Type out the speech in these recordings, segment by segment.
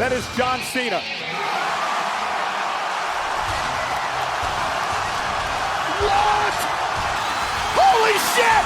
That is John Cena. What? Holy shit!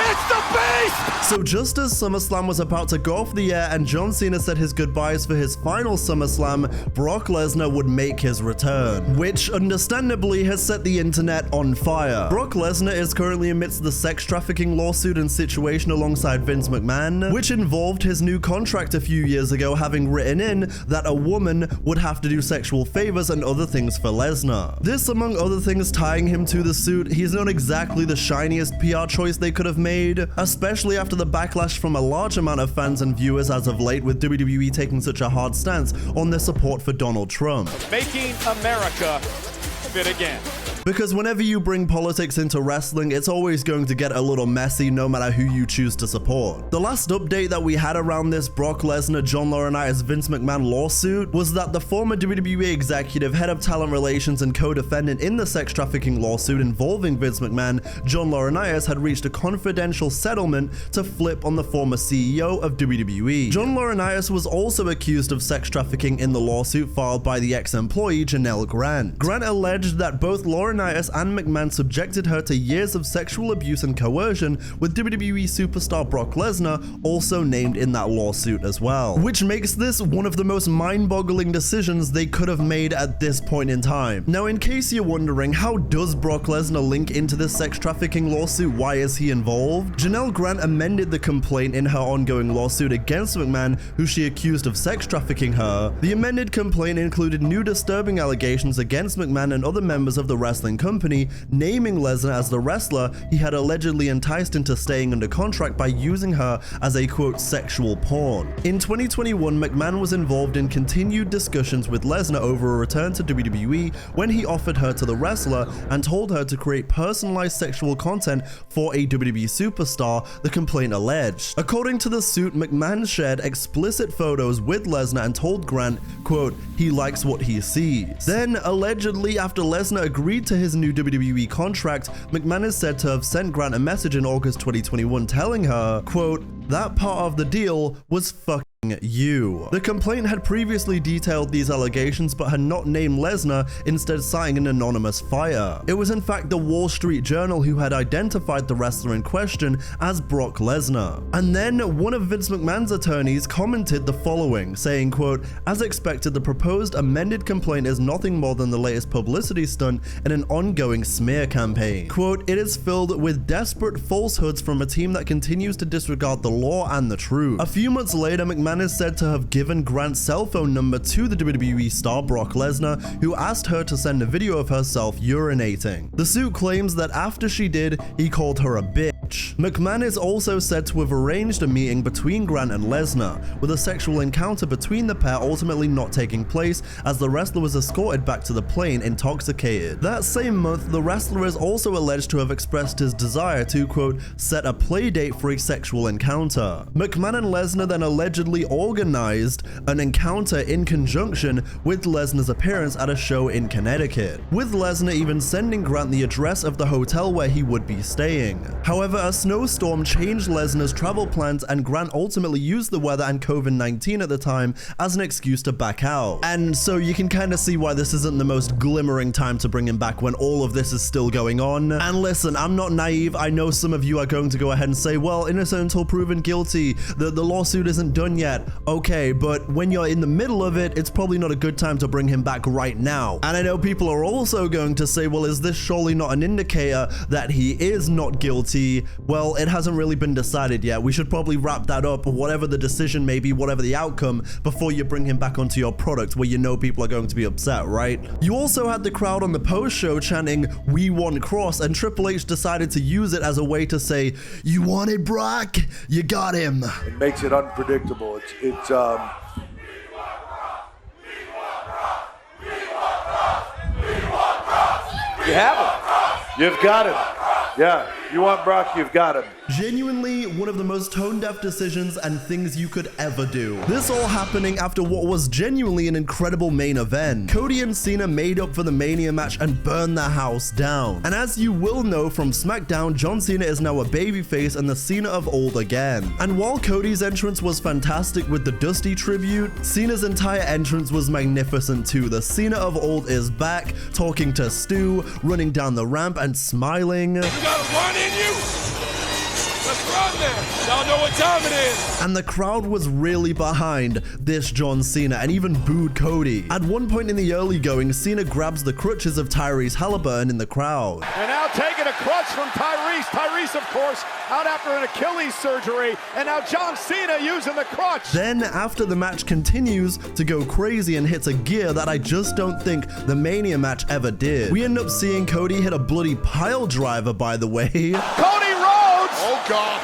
It's the Beast! So just as SummerSlam was about to go off the air and John Cena said his goodbyes for his final SummerSlam, Brock Lesnar would make his return, which understandably has set the internet on fire. Brock Lesnar is currently amidst the sex trafficking lawsuit and situation alongside Vince McMahon, which involved his new contract a few years ago having written in that a woman would have to do sexual favors and other things for Lesnar. This, among other things, tying him to the suit. He's not exactly the shiniest PR choice they could have made, especially after the backlash from a large amount of fans and viewers as of late, with WWE taking such a hard stance on their support for Donald Trump. Making America fit again. Because whenever you bring politics into wrestling, it's always going to get a little messy no matter who you choose to support. The last update that we had around this Brock Lesnar, John Laurinaitis, Vince McMahon lawsuit was that the former WWE executive, head of talent relations and co-defendant in the sex trafficking lawsuit involving Vince McMahon, John Laurinaitis, had reached a confidential settlement to flip on the former CEO of WWE. John Laurinaitis was also accused of sex trafficking in the lawsuit filed by the ex-employee Janelle Grant. Grant alleged that both Laurinaitis and McMahon subjected her to years of sexual abuse and coercion, with WWE superstar Brock Lesnar also named in that lawsuit as well, which makes this one of the most mind-boggling decisions they could have made at this point in time. Now, in case you're wondering, how does Brock Lesnar link into this sex trafficking lawsuit? Why is he involved? Janelle Grant amended the complaint in her ongoing lawsuit against McMahon, who she accused of sex trafficking her. The amended complaint included new disturbing allegations against McMahon and other members of the wrestling company, naming Lesnar as the wrestler he had allegedly enticed into staying under contract by using her as a quote sexual pawn. In 2021, McMahon was involved in continued discussions with Lesnar over a return to WWE when he offered her to the wrestler and told her to create personalized sexual content for a WWE superstar, the complaint alleged. According to the suit, McMahon shared explicit photos with Lesnar and told Grant, quote, he likes what he sees. Then, allegedly, after Lesnar agreed to his new WWE contract, McMahon is said to have sent Grant a message in August 2021 telling her, quote, that part of the deal was fucking you. The complaint had previously detailed these allegations but had not named Lesnar, instead citing an anonymous fire. It was in fact the Wall Street Journal who had identified the wrestler in question as Brock Lesnar. And then one of Vince McMahon's attorneys commented the following, saying, quote, as expected, the proposed amended complaint is nothing more than the latest publicity stunt in an ongoing smear campaign. Quote, it is filled with desperate falsehoods from a team that continues to disregard the law and the truth. A few months later, McMahon is said to have given Grant's cell phone number to the WWE star Brock Lesnar, who asked her to send a video of herself urinating. The suit claims that after she did, he called her a bitch. McMahon is also said to have arranged a meeting between Grant and Lesnar, with a sexual encounter between the pair ultimately not taking place as the wrestler was escorted back to the plane intoxicated. That same month, the wrestler is also alleged to have expressed his desire to, quote, set a play date for a sexual encounter. McMahon and Lesnar then allegedly organized an encounter in conjunction with Lesnar's appearance at a show in Connecticut, with Lesnar even sending Grant the address of the hotel where he would be staying. However, a snowstorm changed Lesnar's travel plans, and Grant ultimately used the weather and COVID-19 at the time as an excuse to back out. And so you can kind of see why this isn't the most glimmering time to bring him back when all of this is still going on. And listen, I'm not naive. I know some of you are going to go ahead and say, well, innocent until proven guilty. The lawsuit isn't done yet. Okay, but when you're in the middle of it, it's probably not a good time to bring him back right now. And I know people are also going to say, well, is this surely not an indicator that he is not guilty? Well, it hasn't really been decided yet. We should probably wrap that up, whatever the decision may be, whatever the outcome, before you bring him back onto your product where you know people are going to be upset, right? You also had the crowd on the post-show chanting, "We want Cross," and Triple H decided to use it as a way to say, you wanted Brock? You got him. It makes it unpredictable. It's You have him. You've got him. Yeah. You want Brock, you've got him. Genuinely one of the most tone-deaf decisions and things you could ever do. This all happening after what was genuinely an incredible main event. Cody and Cena made up for the Mania match and burned the house down. And as you will know from SmackDown, John Cena is now a babyface and the Cena of old again. And while Cody's entrance was fantastic with the Dusty tribute, Cena's entire entrance was magnificent too. The Cena of old is back, talking to Stu, running down the ramp and smiling. You got one in you? Let's run there. Y'all know what time it is. And the crowd was really behind this John Cena and even booed Cody. At one point in the early going, Cena grabs the crutches of Tyrese Halliburton in the crowd. And now taking a crutch from Tyrese. Tyrese, of course, out after an Achilles surgery. And now John Cena using the crutch. Then, after the match continues to go crazy and hits a gear that I just don't think the Mania match ever did. We end up seeing Cody hit a bloody pile driver, by the way. Cody Rhodes. Oh, God.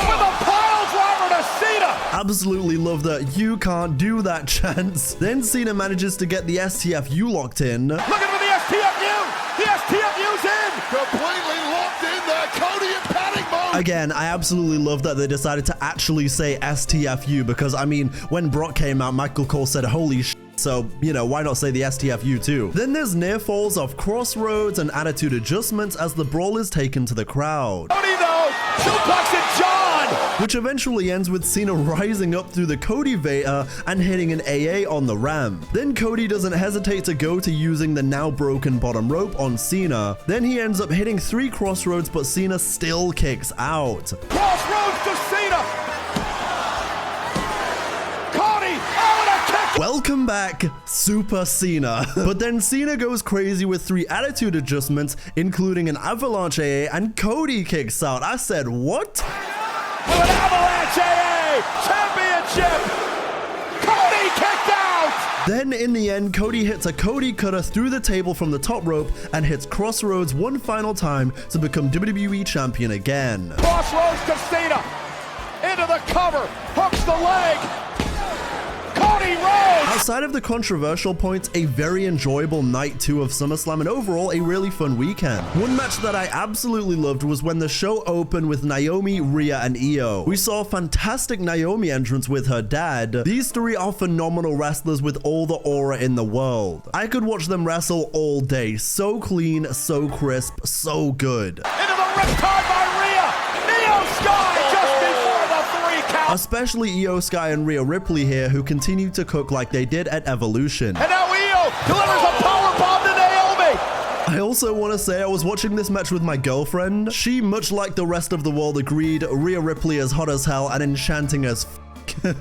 With a pile driver to Cena. Absolutely love that "you can't do that" chance. Then Cena manages to get the STFU locked in. Looking for the STFU. The STFU's in. Completely locked in there. Cody in panic mode. Again, I absolutely love that they decided to actually say STFU because, I mean, when Brock came out, Michael Cole said, "Holy sh**." So, you know, why not say the STFU too? Then there's near falls off Crossroads and attitude adjustments as the brawl is taken to the crowd. Cody though, suplex it John! Which eventually ends with Cena rising up through the Cody Vader and hitting an AA on the ramp. Then Cody doesn't hesitate to go to using the now broken bottom rope on Cena. Then he ends up hitting 3 Crossroads, but Cena still kicks out. Crossroads to Cena! Welcome back, Super Cena. But then Cena goes crazy with 3 attitude adjustments, including an avalanche AA, and Cody kicks out. I said, what? With an avalanche AA championship! Cody kicked out! Then in the end, Cody hits a Cody cutter through the table from the top rope and hits Crossroads one final time to become WWE champion again. Crossroads to Cena! Into the cover! Hooks the leg! Cody Rhodes! Outside of the controversial points, a very enjoyable night 2 of SummerSlam and overall a really fun weekend. One match that I absolutely loved was when the show opened with Naomi, Rhea, and Io. We saw a fantastic Naomi entrance with her dad. These 3 are phenomenal wrestlers with all the aura in the world. I could watch them wrestle all day. So clean, so crisp, so good. Into the riptide by Rhea! Io Sky just before the 3 count! Especially Io Sky and Rhea Ripley here, who continue to cook like they did at Evolution. And now Io delivers a powerbomb to Naomi! I also want to say I was watching this match with my girlfriend. She, much like the rest of the world, agreed Rhea Ripley is hot as hell and enchanting as f***.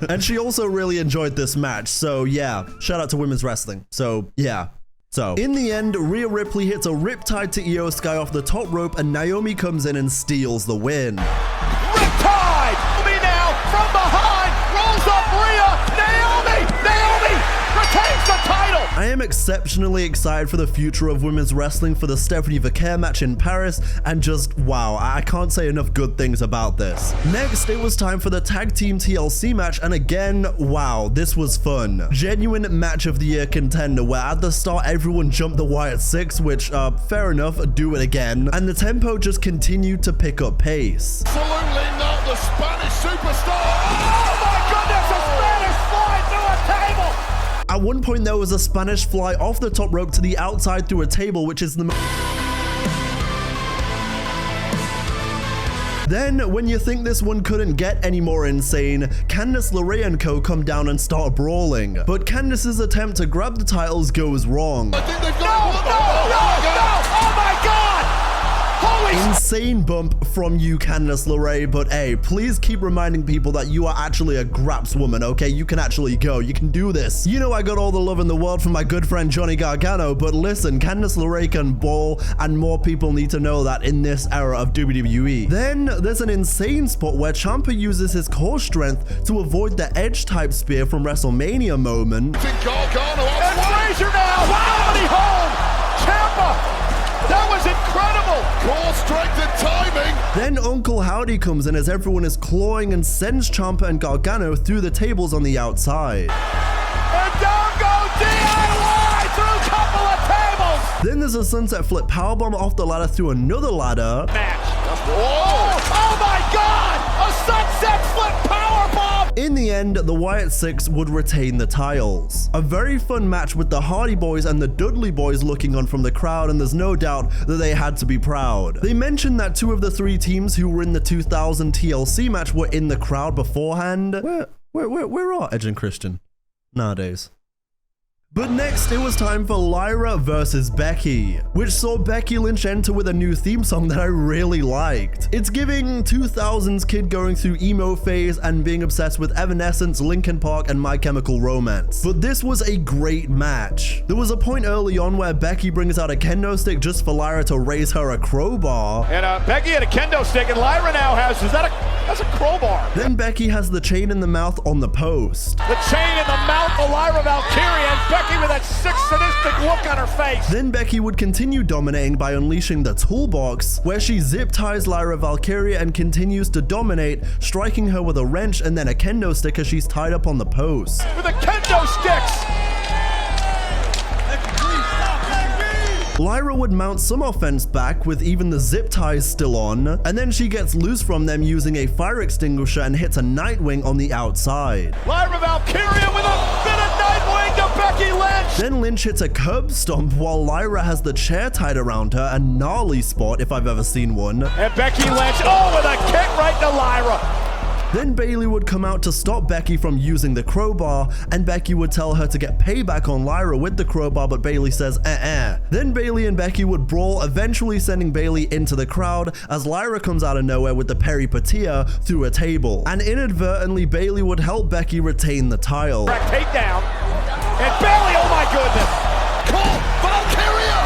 And she also really enjoyed this match, so yeah, shout out to women's wrestling. So yeah. So, in the end, Rhea Ripley hits a riptide to Io Sky off the top rope and Naomi comes in and steals the win. Riptide! Naomi now from behind rolls up Rhea! Naomi retains the title! I am exceptionally excited for the future of women's wrestling for the Stephanie Vaquer match in Paris, and just wow, I can't say enough good things about this. Next, it was time for the tag team TLC match, and again, wow, this was fun. Genuine match of the year contender where at the start everyone jumped the Wyatt 6, which fair enough, do it again, and the tempo just continued to pick up pace. Absolutely not the Spanish superstar. Oh my goodness, a Spanish fly through a table! At one point, there was a Spanish fly off the top rope to the outside through a table, which is the... Then, when you think this one couldn't get any more insane, Candice LeRae and co come down and start brawling. But Candice's attempt to grab the titles goes wrong. I think they've No! got Oh my God! Holy Insane bump from you, Candice LeRae, but hey, please keep reminding people that you are actually a graps woman, okay? You can actually go. You can do this. You know I got all the love in the world from my good friend Johnny Gargano, but listen, Candice LeRae can ball, and more people need to know that in this era of WWE. Then, there's an insane spot where Ciampa uses his core strength to avoid the Edge-type spear from WrestleMania moment. Gargano And Frazier now! Nobody home! Ciampa! That was incredible! Core strength and timing. Then Uncle Howdy comes in as everyone is clawing and sends Ciampa and Gargano through the tables on the outside. And down go DIY through couple of tables! Then there's a sunset flip powerbomb off the ladder through another ladder. Match. Oh my God! A sunset flip powerbomb! In the end, the Wyatt Six would retain the titles. A very fun match with the Hardy Boys and the Dudley Boys looking on from the crowd, and there's no doubt that they had to be proud. They mentioned that 2 of the 3 teams who were in the 2000 TLC match were in the crowd beforehand. Where are Edge and Christian nowadays? But next, it was time for Lyra versus Becky, which saw Becky Lynch enter with a new theme song that I really liked. It's giving 2000s kid going through emo phase and being obsessed with Evanescence, Linkin Park, and My Chemical Romance. But this was a great match. There was a point early on where Becky brings out a kendo stick just for Lyra to raise her a crowbar. And Becky had a kendo stick, and Lyra now has, that's a crowbar. Then Becky has the chain in the mouth on the post. The chain in the mouth of Lyra Valkyria, and Becky with that sick, sadistic look on her face. Then Becky would continue dominating by unleashing the toolbox, where she zip ties Lyra Valkyria and continues to dominate, striking her with a wrench and then a kendo stick as she's tied up on the post. With the kendo sticks. Lyra would mount some offense back with even the zip ties still on, and then she gets loose from them using a fire extinguisher and hits a Nightwing on the outside. Lyra Valkyria with a bit of Nightwing to Becky Lynch. Then Lynch hits a curb stomp while Lyra has the chair tied around her, a gnarly spot if I've ever seen one. And Becky Lynch, with a kick right to Lyra. Then Bayley would come out to stop Becky from using the crowbar, and Becky would tell her to get payback on Lyra with the crowbar, but Bayley says, Then Bayley and Becky would brawl, eventually sending Bayley into the crowd as Lyra comes out of nowhere with the peripatia through a table. And inadvertently, Bayley would help Becky retain the title. Takedown. And Bayley, oh my goodness. Call Valkyria!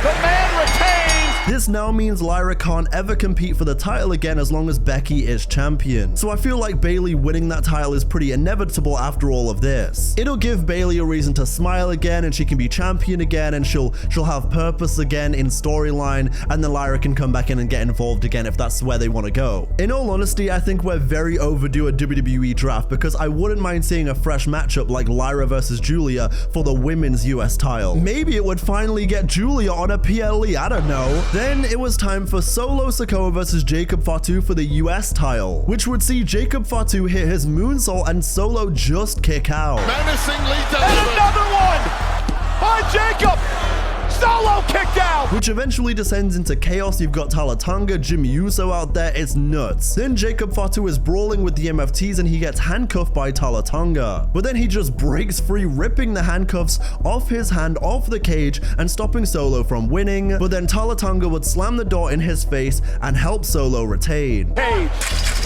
The man retains. This now means Lyra can't ever compete for the title again as long as Becky is champion. So I feel like Bayley winning that title is pretty inevitable after all of this. It'll give Bayley a reason to smile again, and she can be champion again, and she'll have purpose again in storyline, and then Lyra can come back in and get involved again if that's where they want to go. In all honesty, I think we're very overdue a WWE draft, because I wouldn't mind seeing a fresh matchup like Lyra versus Julia for the women's US title. Maybe it would finally get Julia on a PLE, I don't know. Then it was time for Solo Sikoa versus Jacob Fatu for the US title, which would see Jacob Fatu hit his moonsault and Solo just kick out. Menacingly And delivered. another one by Jacob. Solo kicked out. Which eventually descends into chaos. You've got Talatanga, Jimmy Uso out there, it's nuts. Then Jacob Fatu is brawling with the MFTs and he gets handcuffed by Talatanga. But then he just breaks free, ripping the handcuffs off his hand, off the cage, and stopping Solo from winning. But then Talatanga would slam the door in his face and help Solo retain. Cage.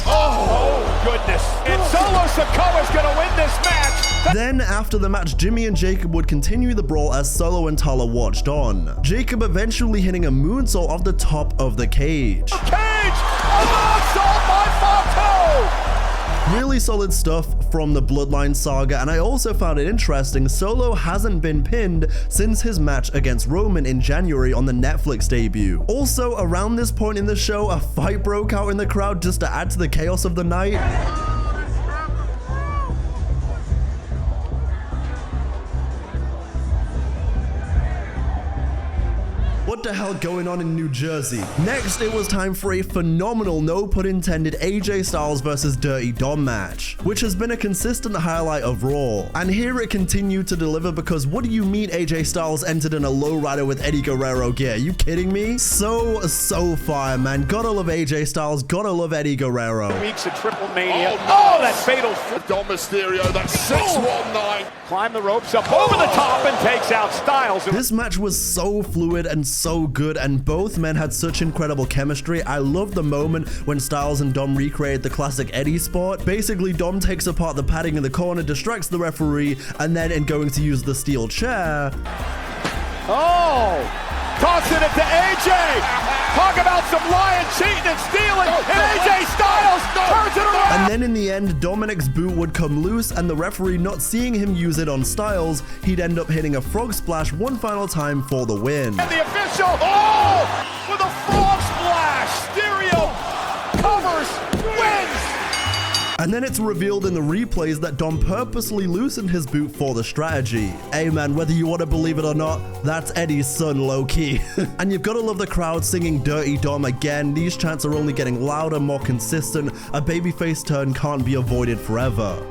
Oh goodness. And Solo Sikoa is going to win this match. Then, after the match, Jimmy and Jacob would continue the brawl as Solo and Tala watched on. Jacob eventually hitting a moonsault off the top of the cage. Cage. A moonsault by Fatu. Really solid stuff from the Bloodline saga, and I also found it interesting, Solo hasn't been pinned since his match against Roman in January on the Netflix debut. Also, around this point in the show, a fight broke out in the crowd just to add to the chaos of the night. What the hell going on in New Jersey? Next, it was time for a phenomenal, no pun intended, AJ Styles versus Dirty Dom match, which has been a consistent highlight of Raw. And here it continued to deliver, because what do you mean AJ Styles entered in a lowrider with Eddie Guerrero gear? Are you kidding me? So fire, man. Gotta love AJ Styles, gotta love Eddie Guerrero. Weeks of Triple Mania. Oh, that fatal flip. Dom Mysterio, that's 619. Climb the ropes up over the top and takes out Styles. This match was so fluid and so good, and both men had such incredible chemistry. I love the moment when Styles and Dom recreated the classic Eddie spot. Basically, Dom takes apart the padding in the corner, distracts the referee, and then in going to use the steel chair... Oh! Tossing it to AJ! Talk about some lying, cheating, and stealing, and AJ Styles turns it around! And then in the end, Dominic's boot would come loose, and the referee not seeing him use it on Styles, he'd end up hitting a frog splash one final time for the win. And the official, with a frog splash! Stereo covers, wins! And then it's revealed in the replays that Dom purposely loosened his boot for the strategy. Hey man, whether you want to believe it or not, that's Eddie's son low-key. And you've got to love the crowd singing Dirty Dom again. These chants are only getting louder, more consistent. A babyface turn can't be avoided forever.